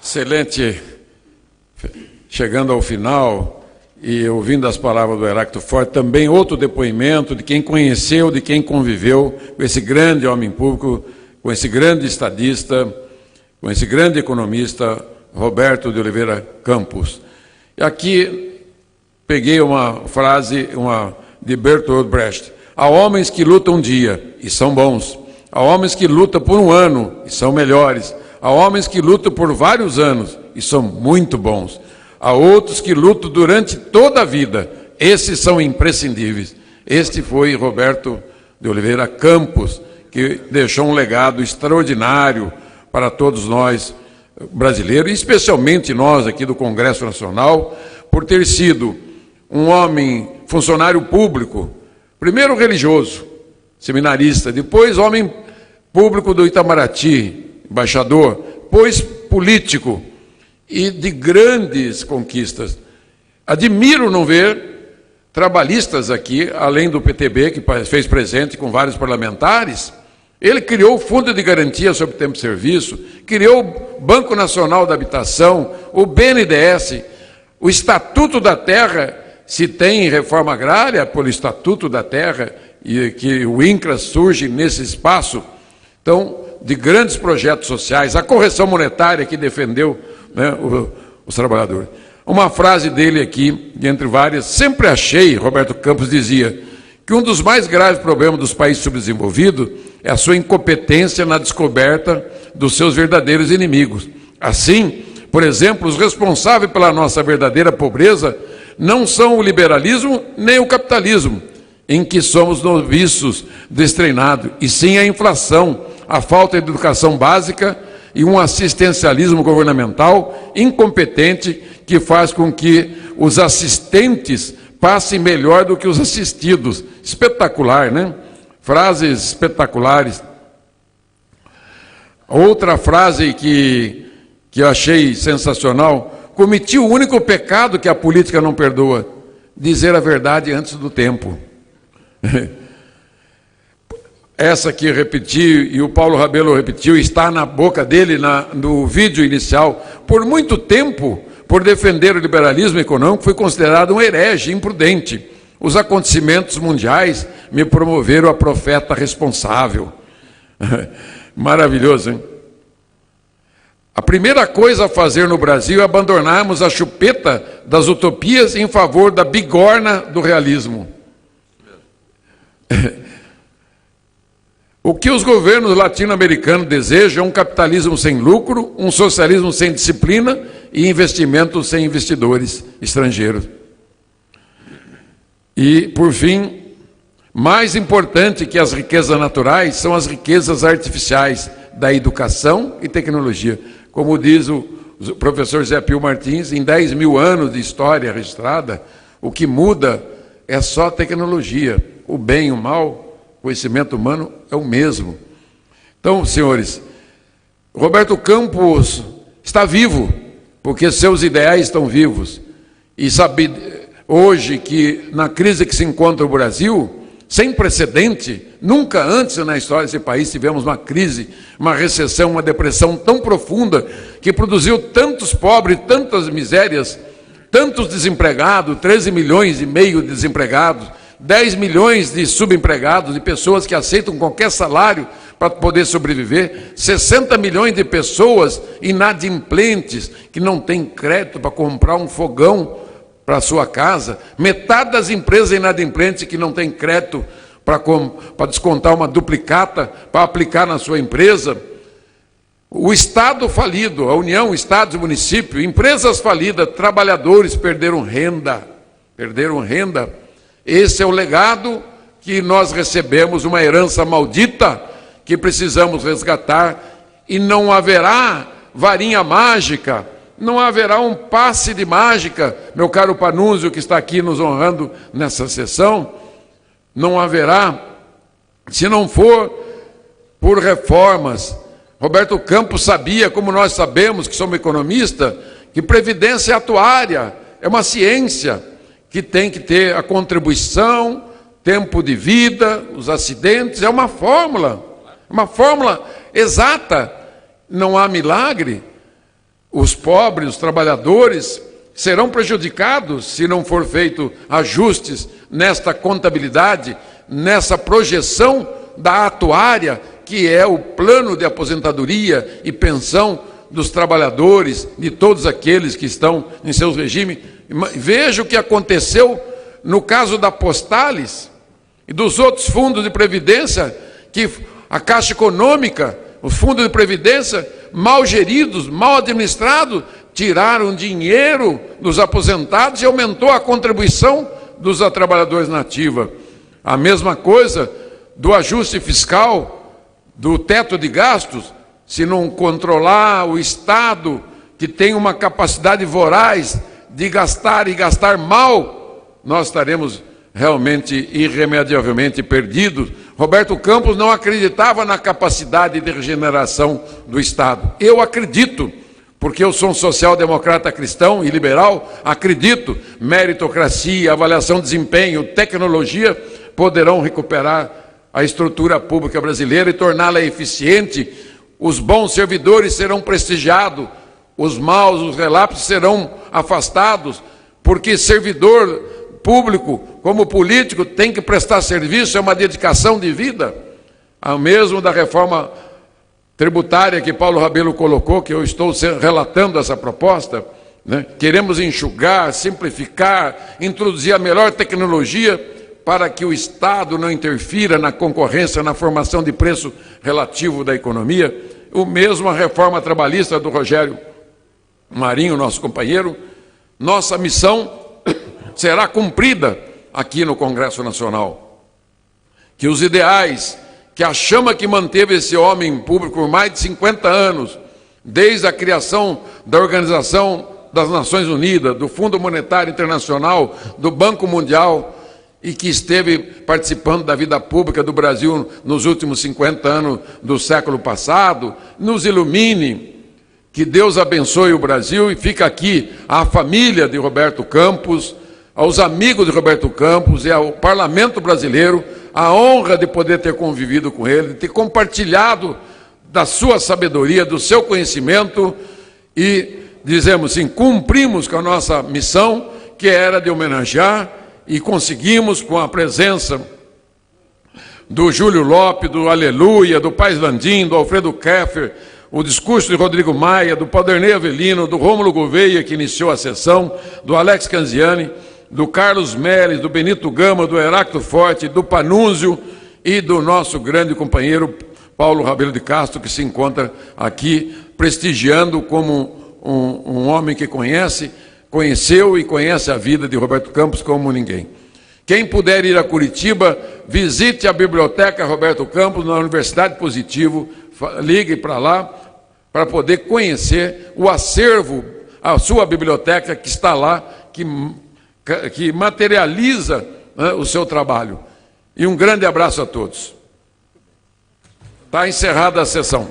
Excelente, chegando ao final e ouvindo as palavras do Heráclito Forte, também outro depoimento de quem conheceu, de quem conviveu com esse grande homem público, com esse grande estadista, com esse grande economista, Roberto de Oliveira Campos. E aqui peguei uma frase de Bertolt Brecht: há homens que lutam um dia e são bons, há homens que lutam por um ano e são melhores, há homens que lutam por vários anos e são muito bons, há outros que lutam durante toda a vida, esses são imprescindíveis. Este foi Roberto de Oliveira Campos, que deixou um legado extraordinário para todos nós brasileiros, e especialmente nós aqui do Congresso Nacional, por ter sido um homem funcionário público, primeiro religioso, seminarista, depois homem público do Itamaraty, embaixador, depois político e de grandes conquistas. Admiro não ver trabalhistas aqui, além do PTB, que fez presente com vários parlamentares. Ele criou o Fundo de Garantia sobre Tempo de Serviço, criou o Banco Nacional da Habitação, o BNDES, o Estatuto da Terra. Se tem reforma agrária pelo Estatuto da Terra, e que o INCRA surge nesse espaço, então, de grandes projetos sociais, a correção monetária que defendeu, né, os trabalhadores. Uma frase dele aqui, entre várias: sempre achei, Roberto Campos dizia, que um dos mais graves problemas dos países subdesenvolvidos é a sua incompetência na descoberta dos seus verdadeiros inimigos. Assim, por exemplo, os responsáveis pela nossa verdadeira pobreza não são o liberalismo nem o capitalismo, em que somos noviços destreinados, e sim a inflação, a falta de educação básica e um assistencialismo governamental incompetente que faz com que os assistentes passem melhor do que os assistidos. Espetacular, né? Frases espetaculares. Outra frase que eu achei sensacional: cometi o único pecado que a política não perdoa, dizer a verdade antes do tempo. Essa que eu repeti, e o Paulo Rabelo repetiu, está na boca dele no vídeo inicial. Por muito tempo, por defender o liberalismo econômico, fui considerado um herege, imprudente. Os acontecimentos mundiais me promoveram a profeta responsável. Maravilhoso, hein? A primeira coisa a fazer no Brasil é abandonarmos a chupeta das utopias em favor da bigorna do realismo. O que os governos latino-americanos desejam é um capitalismo sem lucro, um socialismo sem disciplina e investimento sem investidores estrangeiros. E, por fim, mais importante que as riquezas naturais são as riquezas artificiais da educação e tecnologia. Como diz o professor Zé Pio Martins, em 10 mil anos de história registrada, o que muda é só a tecnologia. O bem e o mal, o conhecimento humano é o mesmo. Então, senhores, Roberto Campos está vivo, porque seus ideais estão vivos. E sabe hoje que na crise que se encontra o Brasil, sem precedente, nunca antes na história desse país tivemos uma crise, uma recessão, uma depressão tão profunda, que produziu tantos pobres, tantas misérias, tantos desempregados, 13 milhões e meio de desempregados, 10 milhões de subempregados, de pessoas que aceitam qualquer salário para poder sobreviver, 60 milhões de pessoas inadimplentes, que não têm crédito para comprar um fogão para a sua casa, metade das empresas inadimplentes que não têm crédito para descontar uma duplicata para aplicar na sua empresa, o Estado falido, a União, Estados e municípios, empresas falidas, trabalhadores perderam renda. Esse é o legado que nós recebemos, uma herança maldita que precisamos resgatar, e não haverá varinha mágica, não haverá um passe de mágica, meu caro Panunzio, que está aqui nos honrando nessa sessão, não haverá, se não for por reformas. Roberto Campos sabia, como nós sabemos que somos economistas, que previdência atuária é uma ciência que tem que ter a contribuição, tempo de vida, os acidentes, é uma fórmula exata, não há milagre. Os pobres, os trabalhadores, serão prejudicados se não for feito ajustes nesta contabilidade, nessa projeção da atuária, que é o plano de aposentadoria e pensão dos trabalhadores, de todos aqueles que estão em seus regimes. Veja o que aconteceu no caso da Postales e dos outros fundos de previdência, que a Caixa Econômica, os fundos de previdência, mal geridos, mal administrados, tiraram dinheiro dos aposentados e aumentou a contribuição dos trabalhadores na ativa. A mesma coisa do ajuste fiscal, do teto de gastos. Se não controlar o Estado, que tem uma capacidade voraz de gastar e gastar mal, nós estaremos realmente, irremediavelmente perdidos. Roberto Campos não acreditava na capacidade de regeneração do Estado. Eu acredito, porque eu sou um social-democrata cristão e liberal, acredito. Meritocracia, avaliação de desempenho, tecnologia poderão recuperar a estrutura pública brasileira e torná-la eficiente. Os bons servidores serão prestigiados, os maus, os relapsos serão afastados, porque servidor público, como político, tem que prestar serviço, é uma dedicação de vida. A mesmo da reforma tributária que Paulo Rabelo colocou, que eu estou relatando essa proposta, né? Queremos enxugar, simplificar, introduzir a melhor tecnologia para que o Estado não interfira na concorrência, na formação de preço relativo da economia. O mesmo a reforma trabalhista do Rogério Marinho, nosso companheiro. Nossa missão será cumprida aqui no Congresso Nacional. Que os ideais, que a chama que manteve esse homem público por mais de 50 anos, desde a criação da Organização das Nações Unidas, do Fundo Monetário Internacional, do Banco Mundial, e que esteve participando da vida pública do Brasil nos últimos 50 anos do século passado, nos ilumine. Que Deus abençoe o Brasil, e fica aqui a família de Roberto Campos, aos amigos de Roberto Campos e ao Parlamento brasileiro a honra de poder ter convivido com ele, de ter compartilhado da sua sabedoria, do seu conhecimento, e dizemos assim, cumprimos com a nossa missão, que era de homenagear, e conseguimos, com a presença do Júlio Lopes, do Aleluia, do Paz Landim, do Alfredo Keffer, o discurso de Rodrigo Maia, do Padernei Avelino, do Rômulo Gouveia, que iniciou a sessão, do Alex Canziani, do Carlos Melles, do Benito Gama, do Heráclito Forte, do Panúzio e do nosso grande companheiro Paulo Rabelo de Castro, que se encontra aqui prestigiando como um homem que conheceu e conhece a vida de Roberto Campos como ninguém. Quem puder ir a Curitiba, visite a Biblioteca Roberto Campos na Universidade Positivo, ligue para lá para poder conhecer o acervo, a sua biblioteca que está lá, que materializa, né, o seu trabalho. E um grande abraço a todos. Está encerrada a sessão.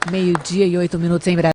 12h08 em Brasília.